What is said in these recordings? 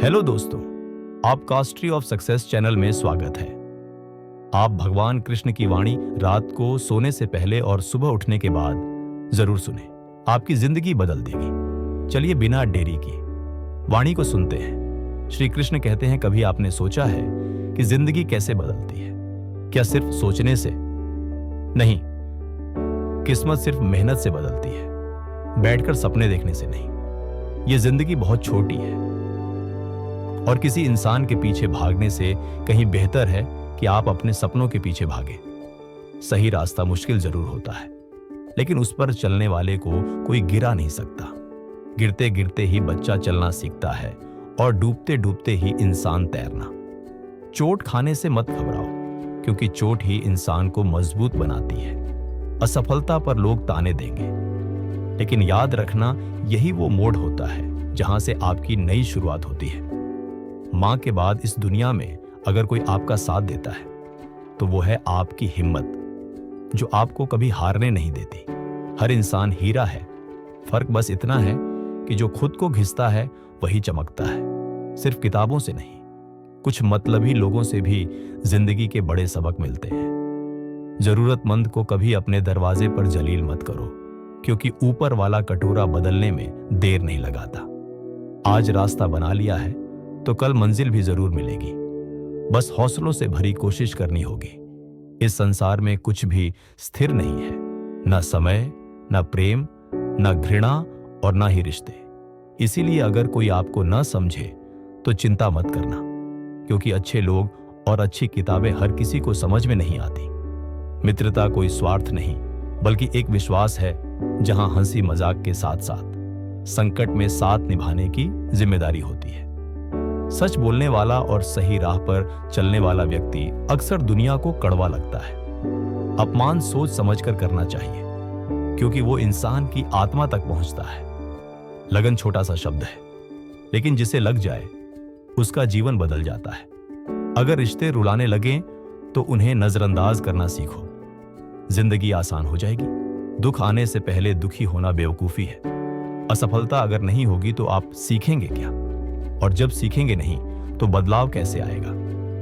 Hello दोस्तों, आपका स्ट्री of success channel में स्वागत है। आप भगवान कृष्ण की वाणी रात को सोने से पहले और सुबह उठने के बाद जरूर सुने, आपकी जिंदगी बदल देगी। चलिए बिना देरी की वाणी को सुनते हैं। श्री कृष्ण कहते हैं, कभी आपने सोचा है कि जिंदगी कैसे बदलती है? क्या सिर्फ सोचने से? नहीं, किस्मत सिर्फ मेहनत से बदलती है, बैठकर सपने देखने से नहीं। यह जिंदगी बहुत छोटी है और किसी इंसान के पीछे भागने से कहीं बेहतर है कि आप अपने सपनों के पीछे भागें। सही रास्ता मुश्किल जरूर होता है, लेकिन उस पर चलने वाले को कोई गिरा नहीं सकता। गिरते गिरते ही बच्चा चलना सीखता है और डूबते डूबते ही इंसान तैरना। चोट खाने से मत घबराओ, क्योंकि चोट ही इंसान को मजबूत बनाती है। असफलता पर लोग ताने देंगे, लेकिन याद रखना, यही वो मोड़ होता है जहां से आपकी नई शुरुआत होती है। मां के बाद इस दुनिया में अगर कोई आपका साथ देता है तो वो है आपकी हिम्मत, जो आपको कभी हारने नहीं देती। हर इंसान हीरा है, फर्क बस इतना है कि जो खुद को घिसता है वही चमकता है, सिर्फ किताबों से नहीं। कुछ मतलबी लोगों से भी जिंदगी के बड़े सबक मिलते हैं। जरूरतमंद को कभी अपने दरवाजे पर जलील मत करो, क्योंकि ऊपर वाला कटोरा बदलने में देर नहीं लगाता। आज रास्ता बना लिया है तो कल मंजिल भी जरूर मिलेगी। बस हौसलों से भरी कोशिश करनी होगी। इस संसार में कुछ भी स्थिर नहीं है, ना समय, ना प्रेम, ना घृणा और ना ही रिश्ते। इसीलिए अगर कोई आपको ना समझे तो चिंता मत करना, क्योंकि अच्छे लोग और अच्छी किताबें हर किसी को समझ में नहीं आती। मित्रता कोई स्वार्थ नहीं, बल्कि एक विश्वास है जहां हंसी मजाक के साथ साथ संकट में साथ निभाने की जिम्मेदारी होती है। सच बोलने वाला और सही राह पर चलने वाला व्यक्ति अक्सर दुनिया को कड़वा लगता है। अपमान सोच समझकर करना चाहिए, क्योंकि वो इंसान की आत्मा तक पहुंचता है। लगन छोटा सा शब्द है, लेकिन जिसे लग जाए उसका जीवन बदल जाता है। अगर रिश्ते रुलाने लगे तो उन्हें नजरअंदाज करना सीखो। जिंदगी आसान हो जाएगी। दुख आने से पहले दुखी होना बेवकूफी है। असफलता अगर नहीं होगी तो आप सीखेंगे क्या? और जब सीखेंगे नहीं तो बदलाव कैसे आएगा?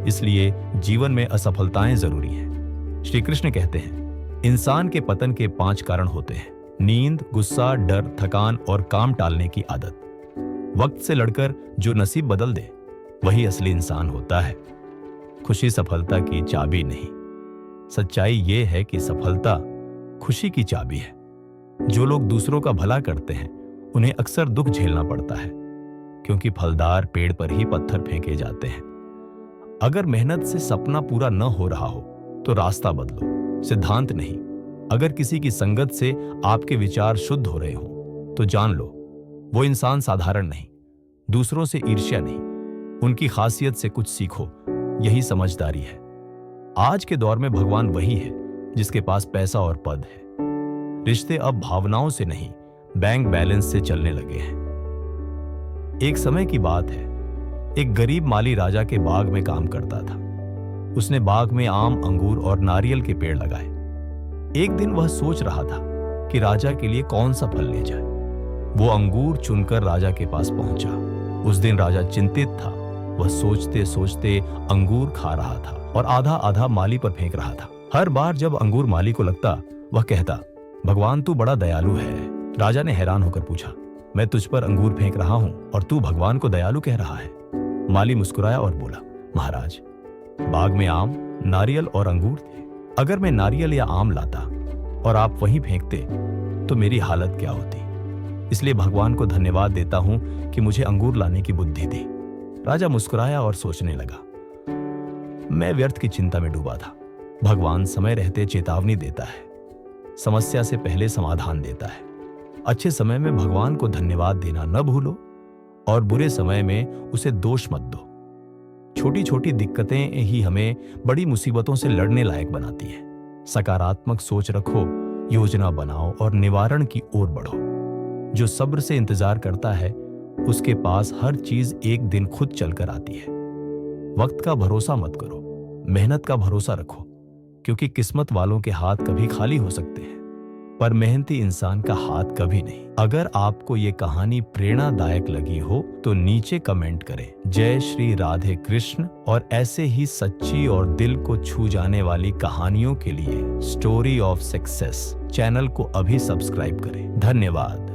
इसलिए जीवन में असफलताएं जरूरी हैं। श्री कृष्ण कहते हैं, इंसान के पतन के 5 कारण होते हैं: नींद, गुस्सा, डर, थकान और काम टालने की आदत। वक्त से लड़कर जो नसीब बदल दे वही असली इंसान होता है। खुशी सफलता की चाबी नहीं। सच्चाई ये है कि सफलता खुशी की चाबी है। जो लोग दूसरों का भला करते हैं उन्हें अक्सर दुख झेलना पड़ता है, क्योंकि फलदार पेड़ पर ही पत्थर फेंके जाते हैं। अगर मेहनत से सपना पूरा न हो रहा हो तो रास्ता बदलो, सिद्धांत नहीं। अगर किसी की संगत से आपके विचार शुद्ध हो रहे हो तो जान लो वो इंसान साधारण नहीं। दूसरों से ईर्ष्या नहीं, उनकी खासियत से कुछ सीखो, यही समझदारी है। आज के दौर में भगवान वही है जिसके पास पैसा और पद है। रिश्ते अब भावनाओं से नहीं, बैंक बैलेंस से चलने लगे हैं। एक समय की बात है, एक गरीब माली राजा के बाग में काम करता था। उसने बाग में आम, अंगूर और नारियल के पेड़ लगाए। एक दिन वह सोच रहा था कि राजा के लिए कौन सा फल ले जाए। वो अंगूर चुनकर राजा के पास पहुंचा। उस दिन राजा चिंतित था। वह सोचते सोचते अंगूर खा रहा था और आधा आधा माली पर फेंक रहा था। हर बार जब अंगूर माली को लगता, वह कहता, भगवान तू बड़ा दयालु है। राजा ने हैरान होकर पूछा, मैं तुझ पर अंगूर फेंक रहा हूं और तू भगवान को दयालु कह रहा है? माली मुस्कुराया और बोला, महाराज, बाग में आम, नारियल और अंगूर थे। अगर मैं नारियल या आम लाता और आप वहीं फेंकते तो मेरी हालत क्या होती? इसलिए भगवान को धन्यवाद देता हूं कि मुझे अंगूर लाने की बुद्धि दी। राजा मुस्कुराया और सोचने लगा, मैं व्यर्थ की चिंता में डूबा था। भगवान समय रहते चेतावनी देता है, समस्या से पहले समाधान देता है। अच्छे समय में भगवान को धन्यवाद देना न भूलो और बुरे समय में उसे दोष मत दो। छोटी छोटी दिक्कतें ही हमें बड़ी मुसीबतों से लड़ने लायक बनाती हैं। सकारात्मक सोच रखो, योजना बनाओ और निवारण की ओर बढ़ो। जो सब्र से इंतजार करता है उसके पास हर चीज एक दिन खुद चलकर आती है। वक्त का भरोसा मत करो, मेहनत का भरोसा रखो, क्योंकि किस्मत वालों के हाथ कभी खाली हो सकते हैं। पर मेहनती इंसान का हाथ कभी नहीं। अगर आपको ये कहानी प्रेरणादायक लगी हो तो नीचे कमेंट करें जय श्री राधे कृष्ण, और ऐसे ही सच्ची और दिल को छू जाने वाली कहानियों के लिए स्टोरी ऑफ सक्सेस चैनल को अभी सब्सक्राइब करें। धन्यवाद।